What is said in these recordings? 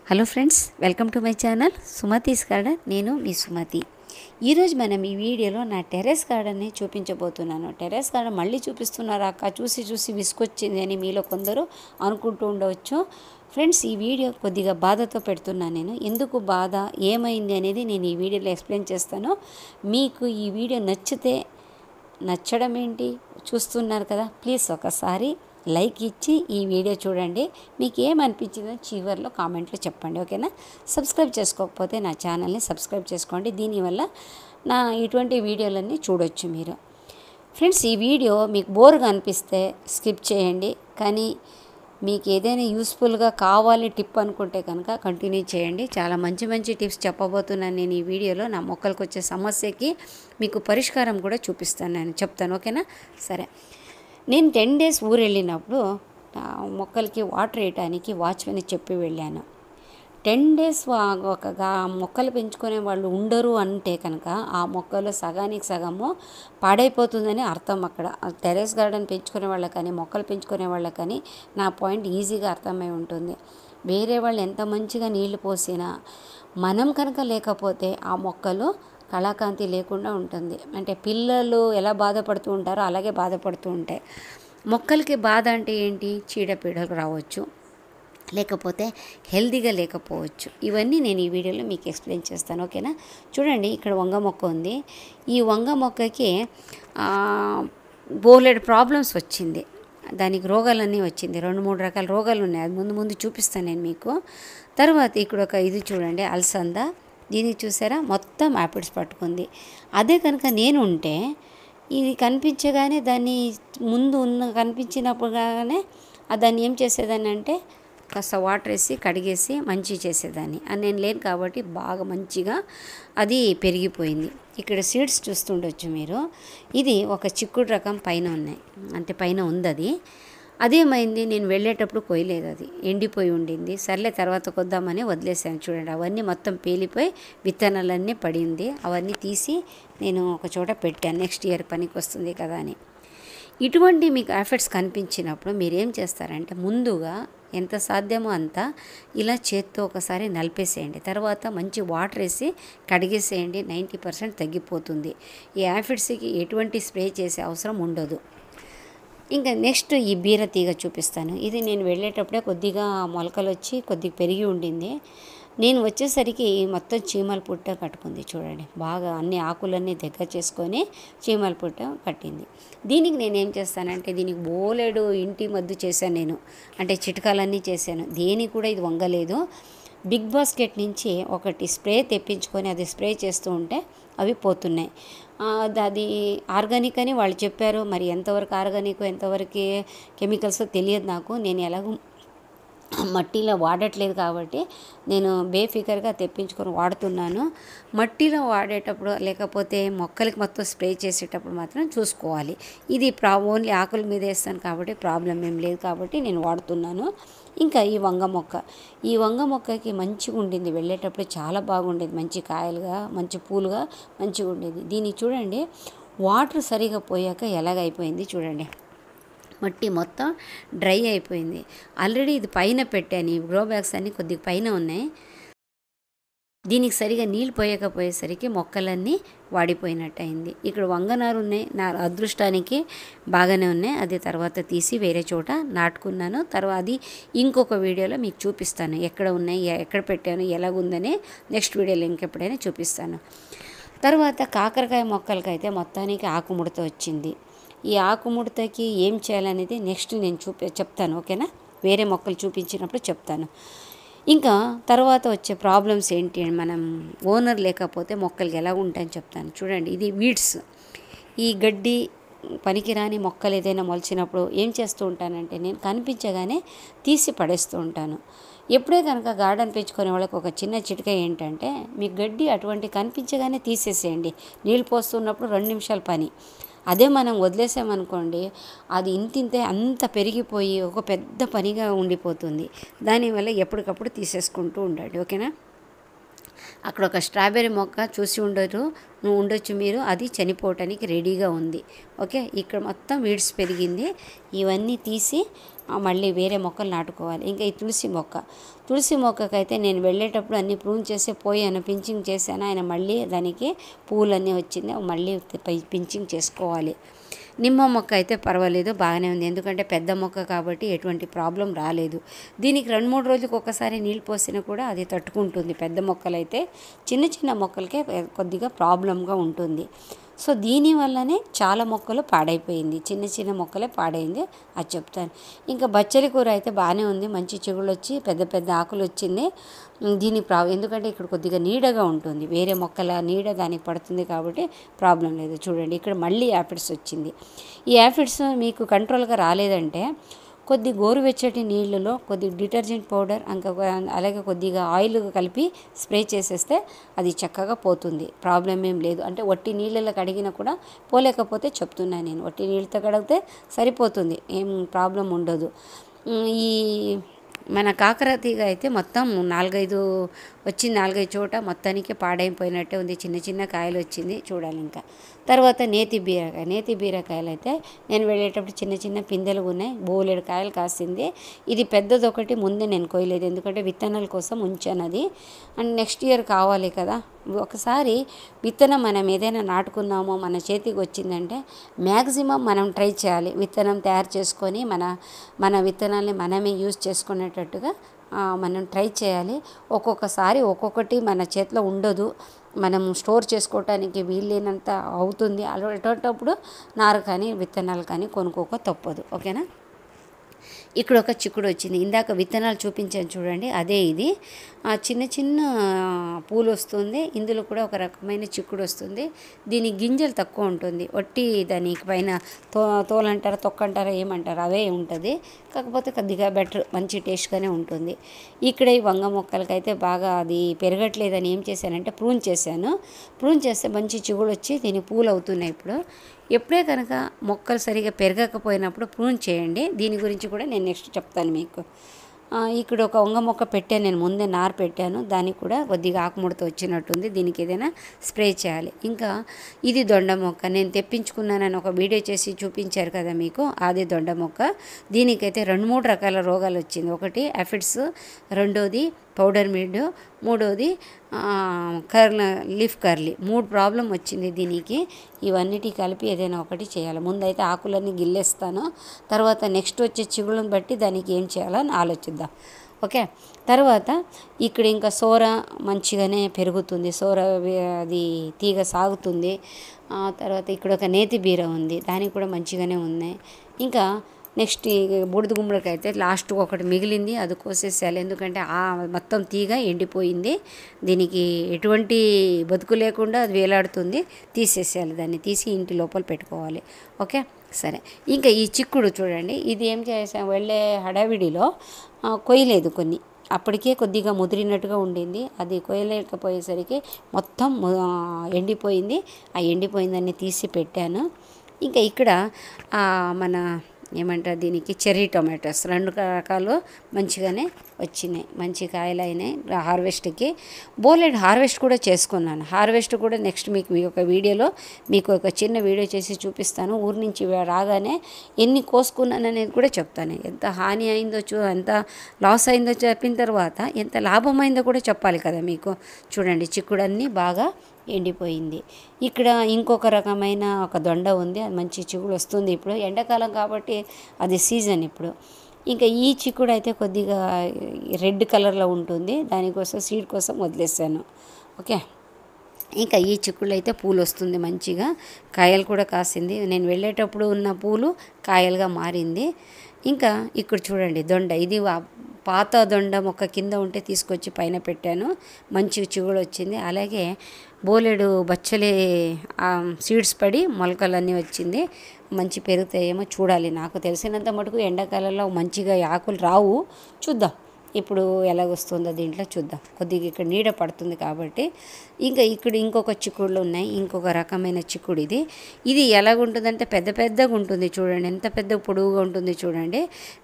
Hello friends, welcome to my channel Sumathi's garden. నేను మీ సుమతి. ఈరోజు మనం ఈ వీడియోలో నా టెర్రస్ గార్డెన్ని చూపించబోతున్నాను. టెర్రస్ గార్డెన్ మళ్ళీ చూపిస్తున్నారా అక్క, చూసి చూసి విసుకొచ్చింది అని మీలో కొందరు అనుకుంటూ ఉండవచ్చు. ఫ్రెండ్స్, ఈ వీడియో కొద్దిగా బాధతో పెడుతున్నాను. నేను ఎందుకు బాధ, ఏమైంది అనేది నేను ఈ వీడియోలో ఎక్స్ప్లెయిన్ చేస్తాను. మీకు ఈ వీడియో నచ్చడం ఏంటి చూస్తున్నారు కదా, ప్లీజ్ ఒకసారి లైక్ ఇచ్చి ఈ వీడియో చూడండి. మీకు ఏమనిపించిందో చివరిలో కామెంట్లో చెప్పండి, ఓకేనా? సబ్స్క్రైబ్ చేసుకోకపోతే నా ఛానల్ని సబ్స్క్రైబ్ చేసుకోండి. దీనివల్ల నా ఇటువంటి వీడియోలన్నీ చూడొచ్చు మీరు. ఫ్రెండ్స్, ఈ వీడియో మీకు బోర్గా అనిపిస్తే స్కిప్ చేయండి, కానీ మీకు ఏదైనా యూస్ఫుల్గా కావాలి టిప్ అనుకుంటే కనుక కంటిన్యూ చేయండి. చాలా మంచి మంచి టిప్స్ చెప్పబోతున్నాను నేను ఈ వీడియోలో. నా మొక్కలకు వచ్చే సమస్యకి మీకు పరిష్కారం కూడా చూపిస్తాను, నేను చెప్తాను, ఓకేనా? సరే, నేను 10 days ఊరు వెళ్ళినప్పుడు మొక్కలకి వాటర్ వేయటానికి వాచ్మెన్ చెప్పి వెళ్ళాను. 10 days మొక్కలు పెంచుకునే వాళ్ళు ఉండరు అంటే కనుక ఆ మొక్కలు సగానికి సగము పాడైపోతుందని అర్థం. అక్కడ టెర్రస్ గార్డెన్ పెంచుకునే వాళ్ళకి కానీ మొక్కలు పెంచుకునే వాళ్ళకి కానీ నా పాయింట్ ఈజీగా అర్థమై ఉంటుంది. వేరే వాళ్ళు ఎంత మంచిగా నీళ్లు పోసినా మనం కనుక లేకపోతే ఆ మొక్కలు కళాకాంతి లేకుండా ఉంటుంది. అంటే పిల్లలు ఎలా బాధపడుతూ ఉంటారో అలాగే బాధపడుతూ ఉంటాయి. మొక్కలకి బాధ అంటే ఏంటి? చీడపీడలు రావచ్చు, లేకపోతే హెల్తీగా లేకపోవచ్చు. ఇవన్నీ నేను ఈ వీడియోలో మీకు ఎక్స్ప్లెయిన్ చేస్తాను, ఓకేనా? చూడండి, ఇక్కడ వంగ మొక్క ఉంది. ఈ వంగ మొక్కకి బోలెడు ప్రాబ్లమ్స్ వచ్చింది. దానికి రోగాలన్నీ వచ్చింది. 2-3 రకాల రోగాలు ఉన్నాయి. అది ముందు చూపిస్తాను నేను మీకు. తర్వాత ఇక్కడ ఇది చూడండి, అలసంద. దీనికి చూసారా, మొత్తం యాపిడ్స్ పట్టుకుంది. అదే కనుక నేను ఉంటే ఇది కనిపించగానే దాన్ని కనిపించినప్పుడుగానే దాన్ని ఏం చేసేదాన్ని అంటే కాస్త వాటర్ వేసి కడిగేసి మంచి చేసేదాన్ని. అని నేను లేను కాబట్టి బాగా మంచిగా అది పెరిగిపోయింది. ఇక్కడ సీడ్స్ చూస్తుండొచ్చు మీరు. ఇది ఒక చిక్కుడు రకం పైన ఉన్నాయి, అంటే పైన ఉంది. అదేమైంది, నేను వెళ్ళేటప్పుడు కొయ్యలేదు, అది ఎండిపోయి ఉండింది. సర్లే తర్వాత కొద్దామని వదిలేసాను. చూడండి, అవన్నీ మొత్తం పేలిపోయి విత్తనాలన్నీ పడింది. అవన్నీ తీసి నేను ఒక చోట పెట్టాను, నెక్స్ట్ ఇయర్ పనికి వస్తుంది కదా అని. ఇటువంటి మీకు ఎఫెక్ట్స్ కనిపించినప్పుడు మీరేం చేస్తారంటే ముందుగా ఎంత సాధ్యమో అంత ఇలా చేత్తో ఒకసారి నలిపేసేయండి. తర్వాత మంచి వాటర్ వేసి కడిగేసేయండి. 90% తగ్గిపోతుంది. ఈ యాఫిడ్స్కి ఎటువంటి స్ప్రే చేసే అవసరం ఉండదు. ఇంకా నెక్స్ట్ ఈ బీర తీగ చూపిస్తాను. ఇది నేను వెళ్ళేటప్పుడే కొద్దిగా మొలకలు వచ్చి కొద్దిగా పెరిగి ఉండింది. నేను వచ్చేసరికి మొత్తం చీమల పుట్ట కట్టుకుంది. చూడండి, బాగా అన్ని ఆకులన్నీ దగ్గర చేసుకొని చీమల పుట్ట కట్టింది. దీనికి నేనేం చేస్తానంటే దీనికి బోలెడు ఇంటి మద్దు చేశాను నేను, అంటే చిట్కాలన్నీ చేశాను. దేనికి కూడా ఇది వంగలేదు. బిగ్ బాస్కెట్ నుంచి ఒకటి స్ప్రే తెప్పించుకొని అది స్ప్రే చేస్తూ ఉంటే అవి పోతున్నాయి. అది ఆర్గానిక్ అని వాళ్ళు చెప్పారు. మరి ఎంతవరకు ఆర్గానిక్ ఎంతవరకు కెమికల్స్ తెలియదు నాకు. నేను ఎలాగో మట్టిలో వాడట్లేదు కాబట్టి నేను బేఫికర్గా తెప్పించుకొని వాడుతున్నాను. మట్టిలో వాడేటప్పుడు లేకపోతే మొక్కలకి మొత్తం స్ప్రే చేసేటప్పుడు మాత్రం చూసుకోవాలి. ఇది ఓన్లీ ఆకుల మీద వేస్తాను కాబట్టి ప్రాబ్లం ఏం లేదు కాబట్టి నేను వాడుతున్నాను. ఇంకా ఈ వంగ మొక్కకి మంచిగా ఉండింది. వెళ్ళేటప్పుడు చాలా బాగుండేది, మంచి కాయలుగా మంచి పూలుగా మంచిగా ఉండేది. దీన్ని చూడండి, వాటర్ సరిగా పోయాక ఎలాగైపోయింది చూడండి. మట్టి మొత్తం డ్రై అయిపోయింది. ఆల్రెడీ ఇది పైన పెట్టాను, ఈ గ్రో బ్యాగ్స్ అన్నీ కొద్దిగా పైన ఉన్నాయి. దీనికి సరిగా నీళ్ళు పోయకపోయేసరికి మొక్కలన్నీ వాడిపోయినట్టు అయింది. ఇక్కడ వంగనారు ఉన్నాయి, నా అదృష్టానికి బాగానే ఉన్నాయి. అది తర్వాత తీసి వేరే చోట నాటుకున్నాను. తర్వాత అది ఇంకొక వీడియోలో మీకు చూపిస్తాను, ఎక్కడ ఉన్నాయి, ఎక్కడ పెట్టాను, ఎలాగుందని నెక్స్ట్ వీడియోలో ఇంకెప్పుడైనా చూపిస్తాను. తర్వాత కాకరకాయ మొక్కలకైతే మొత్తానికి ఆకుముడత వచ్చింది. ఈ ఆకుముడతకి ఏం చేయాలనేది నెక్స్ట్ నేను చెప్తాను, ఓకేనా? వేరే మొక్కలు చూపించినప్పుడు చెప్తాను. ఇంకా తర్వాత వచ్చే ప్రాబ్లమ్స్ ఏంటి, మనం ఓనర్ లేకపోతే మొక్కలకి ఎలా ఉంటాయని చెప్తాను. చూడండి, ఇది వీడ్స్. ఈ గడ్డి పనికిరాని మొక్కలు ఏదైనా మొలిచినప్పుడు ఏం చేస్తూ ఉంటానంటే నేను కనిపించగానే తీసి పడేస్తూ ఉంటాను. ఎప్పుడే కనుక గార్డెన్ పెంచుకునే వాళ్ళకి ఒక చిన్న చిట్క ఏంటంటే, మీ గడ్డి అటువంటి కనిపించగానే తీసేసేయండి. నీళ్ళు పోస్తున్నప్పుడు 2 నిమిషాల పని. అదే మనం వదిలేసామనుకోండి, అది ఇంతింతే అంత పెరిగిపోయి ఒక పెద్ద పనిగా ఉండిపోతుంది. దానివల్ల ఎప్పటికప్పుడు తీసేసుకుంటూ ఉండండి, ఓకేనా? అక్కడ ఒక స్ట్రాబెర్రీ మొక్క చూసి ఉండొచ్చు మీరు, అది చనిపోవటానికి రెడీగా ఉంది. ఓకే, ఇక్కడ మొత్తం వీడ్స్ పెరిగింది. ఇవన్నీ తీసి మళ్ళీ వేరే మొక్కలు నాటుకోవాలి. ఇంకా ఈ తులసి మొక్కకైతే నేను వెళ్ళేటప్పుడు అన్నీ ప్రూన్ చేసి పోయాను, పించింగ్ చేశాను. ఆయన మళ్ళీ దానికి పూలన్నీ వచ్చింది, మళ్ళీ పించింగ్ చేసుకోవాలి. నిమ్మ మొక్క అయితే పర్వాలేదు, బాగానే ఉంది. ఎందుకంటే పెద్ద మొక్క కాబట్టి ఎటువంటి ప్రాబ్లం రాలేదు. దీనికి 2-3 రోజులకు ఒకసారి నీళ్ళు పోసినా కూడా అది తట్టుకుంటుంది. పెద్ద మొక్కలైతే చిన్న మొక్కలకే కొద్దిగా ప్రాబ్లంగా ఉంటుంది. సో దీనివల్లనే చాలా మొక్కలు పాడైపోయింది, చిన్న మొక్కలే పాడైంది, అది చెప్తాను. ఇంకా బచ్చలి కూర అయితే బాగానే ఉంది, మంచి చిగుళ్ళు వచ్చి పెద్ద ఆకులు వచ్చింది. ఎందుకంటే ఇక్కడ కొద్దిగా నీడగా ఉంటుంది, వేరే మొక్కల నీడ దానికి పడుతుంది కాబట్టి ప్రాబ్లం లేదు. చూడండి ఇక్కడ మళ్ళీ యాపిడ్స్ వచ్చింది. ఈ యాపిడ్స్ మీకు కంట్రోల్గా రాలేదంటే కొద్ది గోరువెచ్చటి నీళ్ళలో కొద్ది డిటర్జెంట్ పౌడర్ అలాగే కొద్దిగా ఆయిల్ కలిపి స్ప్రే చేసేస్తే అది చక్కగా పోతుంది, ప్రాబ్లం ఏం లేదు. అంటే వట్టి నీళ్ళలో కడిగినా కూడా పోలేకపోతే చెప్తున్నాను నేను, వట్టి నీళ్ళతో కడిగితే సరిపోతుంది, ఏం ప్రాబ్లం ఉండదు. ఈ మన కాకర తీగ అయితే మొత్తం 4-5 చోట మొత్తానికి పాడైపోయినట్టే ఉంది, చిన్న కాయలు వచ్చింది చూడాలి. ఇంకా తర్వాత నేతి బీరకాయలు అయితే నేను వెళ్ళేటప్పుడు చిన్న పిందెలు ఉన్నాయి, బోలెడు కాయలు కాసింది. ఇది పెద్దదొకటి ముందే నేను కోయలేదు, ఎందుకంటే విత్తనాల కోసం ఉంచాను అది, అండ్ నెక్స్ట్ ఇయర్ కావాలి కదా. ఒకసారి విత్తనం మనం ఏదైనా నాటుకున్నామో మన చేతికి వచ్చిందంటే మ్యాక్సిమం మనం ట్రై చేయాలి, విత్తనం తయారు చేసుకొని మన విత్తనాల్ని మనమే యూజ్ చేసుకునేటట్టుగా మనం ట్రై చేయాలి. ఒక్కొక్కసారి ఒక్కొక్కటి మన చేతిలో ఉండదు, మనం స్టోర్ చేసుకోవటానికి వీలైనంత అవుతుంది. అటువంటప్పుడు నారు కానీ విత్తనాలు కానీ కొనుక్కోక తప్పదు. ఓకేనా. ఇక్కడ ఒక చిక్కుడు వచ్చింది, ఇందాక విత్తనాలు చూపించాను చూడండి, అదే ఇది. చిన్న పూలు వస్తుంది, ఇందులో కూడా ఒక రకమైన చిక్కుడు వస్తుంది. దీని గింజలు తక్కువ ఉంటుంది, వట్టి దానికి పైన తోలంటారా తొక్కంటారా ఏమంటారు అవే ఉంటుంది, కాకపోతే కొద్దిగా బెటర్, మంచి టేస్ట్గానే ఉంటుంది. ఇక్కడ ఈ వంగ మొక్కలకైతే బాగా అది పెరగట్లేదని ఏం చేశానంటే ప్రూన్ చేస్తే మంచి చిగుడు వచ్చి దీని పూలు అవుతున్నాయి. ఎప్పుడే కనుక మొక్కలు సరిగా పెరగకపోయినప్పుడు ప్రూన్ చేయండి. దీని గురించి కూడా నేను నెక్స్ట్ చెప్తాను మీకు. ఇక్కడ ఒక వంగ మొక్క పెట్టాను నేను, ముందే నారు పెట్టాను, దానికి కూడా కొద్దిగా ఆకుముడత వచ్చినట్టుంది, దీనికి ఏదైనా స్ప్రే చేయాలి. ఇంకా ఇది దొండ మొక్క, నేను తెప్పించుకున్నానని ఒక వీడియో చేసి చూపించారు కదా మీకు, అది దొండ మొక్క. దీనికైతే 2-3 రకాల రోగాలు వచ్చింది. ఒకటి యాఫిడ్స్, రెండోది పౌడర్ మిల్డ్, మూడోది లీఫ్ కర్లీ, 3 ప్రాబ్లం వచ్చింది దీనికి. ఇవన్నిటి కలిపి ఏదైనా ఒకటి చేయాలి. ముందైతే ఆకులన్నీ గిల్లేస్తాను, తర్వాత నెక్స్ట్ వచ్చే చిగుళ్ళను బట్టి దానికి ఏం చేయాలని ఆలోచిద్దాం. ఓకే. తర్వాత ఇక్కడ ఇంకా సోర మంచిగానే పెరుగుతుంది, అది తీగ సాగుతుంది. తర్వాత ఇక్కడ ఒక నేతి బీర ఉంది, దానికి కూడా మంచిగానే ఉన్నాయి. ఇంకా నెక్స్ట్ బూడిద గుమ్మడికాయ అయితే లాస్ట్ ఒకటి మిగిలింది, అది కోసేసేయాలి, ఎందుకంటే మొత్తం తీగ ఎండిపోయింది, దీనికి ఎటువంటి బతుకు లేకుండా అది వేలాడుతుంది, తీసేసేయాలి, దాన్ని తీసి ఇంటి లోపల పెట్టుకోవాలి. ఓకే సరే. ఇంకా ఈ చిక్కుడు చూడండి, ఇది ఏం చేసాం, వెళ్ళే హడావిడిలో కొయ్యలేదు కొన్ని, అప్పటికే కొద్దిగా ముదిరినట్టుగా ఉండింది, అది కొయ్యలేకపోయేసరికి మొత్తం ఎండిపోయింది. ఆ ఎండిపోయిందని తీసి పెట్టాను. ఇంకా ఇక్కడ మన ఏమంటారు దీనికి చెర్రీ టొమాటోస్ 2 రకాలు మంచిగానే వచ్చినాయి, మంచి కాయలు అయినాయి. హార్వెస్ట్కి బోలెడ్ హార్వెస్ట్ కూడా చేసుకున్నాను. హార్వెస్ట్ కూడా నెక్స్ట్ మీకు ఒక వీడియోలో మీకు ఒక చిన్న వీడియో చేసి చూపిస్తాను. ఊరి నుంచి రాగానే ఎన్ని కోసుకున్నాను అనేది కూడా చెప్తాను. ఎంత హాని అయిందో ఎంత లాస్ అయిందో చెప్పిన తర్వాత ఎంత లాభమైందో కూడా చెప్పాలి కదా మీకు. చూడండి చిక్కుడన్నీ బాగా ఎండిపోయింది. ఇక్కడ ఇంకొక రకమైన ఒక దొండ ఉంది, అది మంచి చిగుడు వస్తుంది. ఇప్పుడు ఎండాకాలం కాబట్టి అది సీజన్ ఇప్పుడు. ఇంకా ఈ చిక్కుడు అయితే కొద్దిగా రెడ్ కలర్లో ఉంటుంది, దానికోసం సీడ్ కోసం వదిలేసాను. ఓకే. ఇంకా ఈ చిక్కుళ్ళు అయితే పూలు వస్తుంది, మంచిగా కాయలు కూడా కాసింది. నేను వెళ్ళేటప్పుడు ఉన్న పూలు కాయలుగా మారింది. ఇంకా ఇక్కడ చూడండి దొండ, ఇది పాత దొండ మొక్క కింద ఉంటే తీసుకొచ్చి పైన పెట్టాను, మంచి చిగుడు వచ్చింది. అలాగే బోలెడు బచ్చలి సీడ్స్ పడి మొలకలన్నీ వచ్చింది, మంచి పెరుగుతాయేమో చూడాలి. నాకు తెలిసినంత మటుకు ఎండాకాలంలో మంచిగా ఆకులు రావు, చూద్దాం ఇప్పుడు ఎలాగొస్తుందో దీంట్లో చూద్దాం. కొద్దిగా ఇక్కడ నీడ పడుతుంది కాబట్టి. ఇంకా ఇక్కడ ఇంకొక చిక్కుడులు ఉన్నాయి, ఇంకొక రకమైన చిక్కుడు ఇది ఎలాగుంటుందంటే పెద్ద పెద్దగా ఉంటుంది చూడండి, ఎంత పెద్ద పొడవుగా ఉంటుంది చూడండి.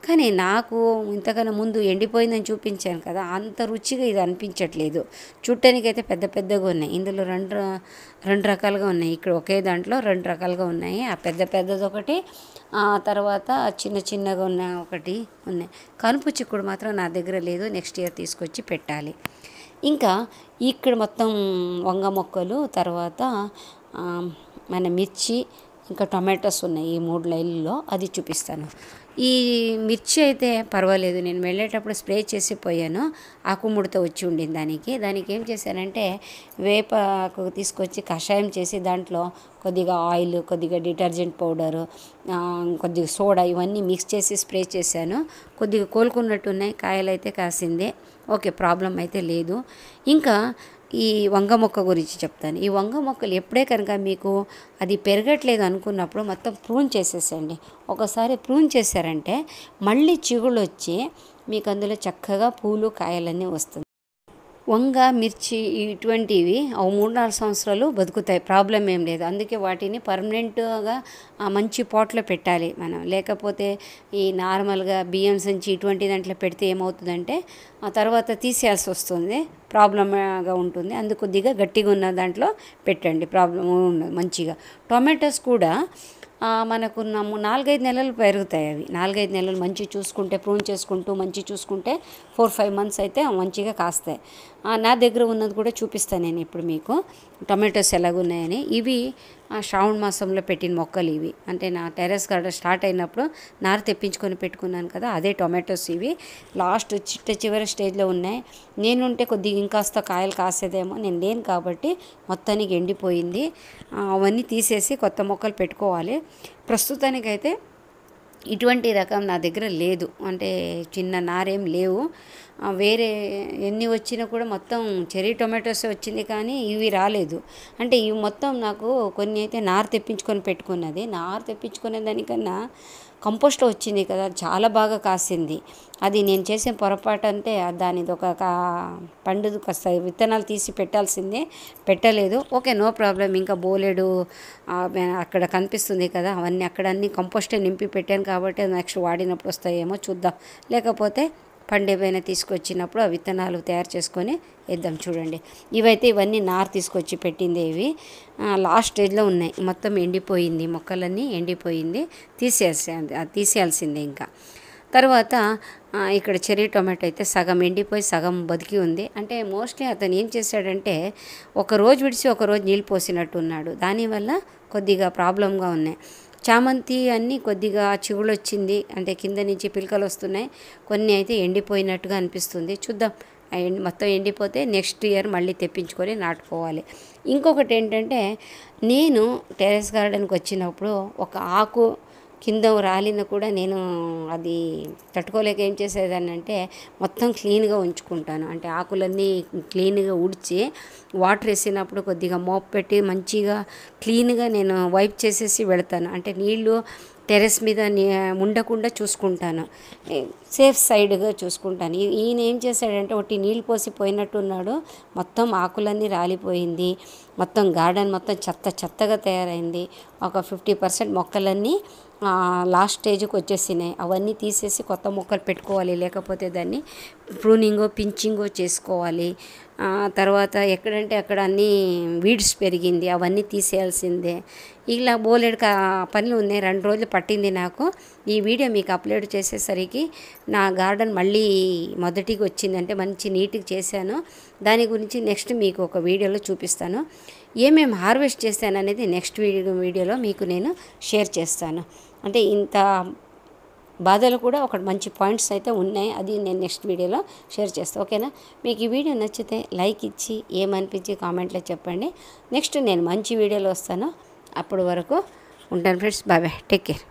కానీ నాకు ఇంతకన్నా ముందు ఎండిపోయిందని చూపించాను కదా, అంత రుచిగా ఇది అనిపించట్లేదు. చూడటానికైతే పెద్ద పెద్దగా ఉన్నాయి. ఇందులో రెండు రకాలుగా ఉన్నాయి. ఇక్కడ ఒకే దాంట్లో రెండు రకాలుగా ఉన్నాయి. ఆ పెద్ద పెద్దది ఒకటి, తర్వాత చిన్న చిన్నగా ఉన్న ఒకటి ఉన్నాయి. కనుపు చిక్కుడు మాత్రం నా దగ్గర లేదు, నెక్స్ట్ ఇయర్ తీసుకొచ్చి పెట్టాలి. ఇంకా ఇక్కడ మొత్తం వంగ మొక్కలు, తర్వాత మన మిర్చి, ఇంకా టొమాటోస్ ఉన్నాయి ఈ 3 లైన్లలో, అది చూపిస్తాను. ఈ మిర్చి అయితే పర్వాలేదు, నేను వెళ్ళేటప్పుడు స్ప్రే చేసి పోయాను, ఆకుముడత వచ్చి ఉండింది దానికి ఏం చేశానంటే వేపాకు తీసుకొచ్చి కషాయం చేసి దాంట్లో కొద్దిగా ఆయిల్, కొద్దిగా డిటర్జెంట్ పౌడరు, కొద్దిగా సోడా ఇవన్నీ మిక్స్ చేసి స్ప్రే చేశాను. కొద్దిగా కోలుకున్నట్టు ఉన్నాయి, కాయలు అయితే కాసిందే, ఓకే, ప్రాబ్లం అయితే లేదు. ఇంకా ఈ వంగ మొక్క గురించి చెప్తాను. ఈ వంగ మొక్కలు ఎప్పుడే కనుక మీకు అది పెరగట్లేదు అనుకున్నప్పుడు మొత్తం ప్రూన్ చేసేసండి. ఒకసారి ప్రూన్ చేశారంటే మళ్ళీ చిగుళ్ళు వచ్చి మీకు అందులో చక్కగా పూలు కాయలన్నీ వస్తుంది. వంగ, మిర్చి ఇటువంటివి 3-4 సంవత్సరాలు బతుకుతాయి, ప్రాబ్లం ఏం లేదు. అందుకే వాటిని పర్మనెంట్గా మంచి పాట్లో పెట్టాలి మనం. లేకపోతే ఈ నార్మల్గా బియ్యం సంచి ఇటువంటి దాంట్లో పెడితే ఏమవుతుందంటే ఆ తర్వాత తీసేయాల్సి వస్తుంది, ప్రాబ్లంగా ఉంటుంది. అందుకు కొద్దిగా గట్టిగా ఉన్న దాంట్లో పెట్టండి, ప్రాబ్లం ఉండదు మంచిగా. టొమాటోస్ కూడా మనకు 4-5 నెలలు పెరుగుతాయి. అవి 4-5 నెలలు మంచి చూసుకుంటే, ప్రూన్ చేసుకుంటూ మంచి చూసుకుంటే 4-5 మంత్స్ అయితే మంచిగా కాస్తాయి. నా దగ్గర ఉన్నది కూడా చూపిస్తాను నేను ఇప్పుడు మీకు, టొమాటోస్ ఎలాగున్నాయని. ఇవి శ్రావణ మాసంలో పెట్టిన మొక్కలు ఇవి. అంటే నా టెర్రస్ గార్డెన్ స్టార్ట్ అయినప్పుడు నారు తెప్పించుకొని పెట్టుకున్నాను కదా, అదే టొమాటోస్ ఇవి. లాస్ట్ చివరి స్టేజ్లో ఉన్నాయి. నేనుంటే కొద్దిగా ఇంకాస్త కాయలు కాసేదేమో, నేను లేను కాబట్టి మొత్తానికి ఎండిపోయింది. అవన్నీ తీసేసి కొత్త మొక్కలు పెట్టుకోవాలి. ప్రస్తుతానికైతే ఇటువంటి రకం నా దగ్గర లేదు, అంటే చిన్న నారేం లేవు. వేరే ఎన్ని వచ్చినా కూడా మొత్తం చెర్రీ టొమాటోస్ వచ్చింది, కానీ ఇవి రాలేదు. అంటే ఇవి మొత్తం నాకు కొన్ని అయితే నారు తెప్పించుకొని పెట్టుకున్నది. నారు తెప్పించుకునే దానికన్నా కంపోస్ట్ వచ్చింది కదా, చాలా బాగా కాసింది. అది నేను చేసే పొరపాటు అంటే దానిది ఒక పండుది కాస్త విత్తనాలు తీసి పెట్టాల్సిందే, పెట్టలేదు. Okay, no problem. ఇంకా బోలెడు అక్కడ కనిపిస్తుంది కదా, అవన్నీ అక్కడ అన్నీ కంపోస్టే నింపి పెట్టాను కాబట్టి నెక్స్ట్ వాడినప్పుడు వస్తాయేమో చూద్దాం. లేకపోతే పండేపైన తీసుకొచ్చినప్పుడు ఆ విత్తనాలు తయారు చేసుకొని వేద్దాం. చూడండి, ఇవన్నీ నారు తీసుకొచ్చి పెట్టింది. ఇవి లాస్ట్ స్టేజ్లో ఉన్నాయి, మొత్తం ఎండిపోయింది, మొక్కలన్నీ ఎండిపోయింది, తీసేయాల్సిందే. ఇంకా తర్వాత ఇక్కడ చెర్రీ టొమాటో అయితే సగం ఎండిపోయి సగం బతికి ఉంది. అంటే మోస్ట్లీ అతను ఏం చేశాడంటే ఒక రోజు విడిచి ఒక రోజు నీళ్ళు పోసినట్టు ఉన్నాడు, దానివల్ల కొద్దిగా ప్రాబ్లంగా ఉన్నాయి. చామంతి అన్నీ కొద్దిగా చిగుళ్ళు వచ్చింది, అంటే కింద నుంచి పిలకలు వస్తున్నాయి. కొన్ని అయితే ఎండిపోయినట్టుగా అనిపిస్తుంది. చూద్దాం, మొత్తం ఎండిపోతే నెక్స్ట్ ఇయర్ మళ్ళీ తెప్పించుకొని నాటుకోవాలి. ఇంకొకటి ఏంటంటే, నేను టెర్రస్ గార్డెన్కి వచ్చినప్పుడు ఒక ఆకు కింద రాలిన కూడా నేను అది తట్టుకోలేక ఏం చేసేదాన్ని అంటే మొత్తం క్లీన్గా ఉంచుకుంటాను. అంటే ఆకులన్నీ క్లీన్గా ఊడ్చి వాటర్ వేసినప్పుడు కొద్దిగా మోప్ పెట్టి మంచిగా క్లీన్గా నేను వైప్ చేసేసి వెళతాను. అంటే నీళ్ళు టెర్రస్ మీద ఉండకుండా చూసుకుంటాను, సేఫ్ సైడ్గా చూసుకుంటాను. ఈయన ఏం చేశాడంటే ఒకటి నీళ్ళు పోసి పోయినట్టున్నాడు, మొత్తం ఆకులన్నీ రాలిపోయింది, మొత్తం గార్డెన్ మొత్తం చెత్తగా తయారైంది. ఒక 50% మొక్కలన్నీ లాస్ట్ స్టేజ్కి వచ్చేసినాయి. అవన్నీ తీసేసి కొత్త మొక్కలు పెట్టుకోవాలి, లేకపోతే దాన్ని ప్రూనింగో పించింగో చేసుకోవాలి. తర్వాత ఎక్కడంటే అక్కడ అన్నీ వీడ్స్ పెరిగింది, అవన్నీ తీసేయాల్సిందే. ఇలా బోలెడు పనులు ఉన్నాయి. 2 రోజులు పట్టింది నాకు. ఈ వీడియో మీకు అప్లోడ్ చేసేసరికి నా గార్డెన్ మళ్ళీ మొదటికి వచ్చిందంటే మంచి నీట్గా చేశాను. దాని గురించి నెక్స్ట్ మీకు ఒక వీడియోలో చూపిస్తాను. ఏమేమి హార్వెస్ట్ చేశాను అనేది నెక్స్ట్ వీడియోలో మీకు నేను షేర్ చేస్తాను. అంటే ఇంత బాధలు కూడా ఒక మంచి పాయింట్స్ అయితే ఉన్నాయి, అది నేను నెక్స్ట్ వీడియోలో షేర్ చేస్తాను. ఓకేనా? మీకు ఈ వీడియో నచ్చితే లైక్ ఇచ్చి ఏమనిపించి కామెంట్లో చెప్పండి. నెక్స్ట్ నేను మంచి వీడియోలో వస్తాను. అప్పటి వరకు ఉంటాను friends. Bye bye, take care.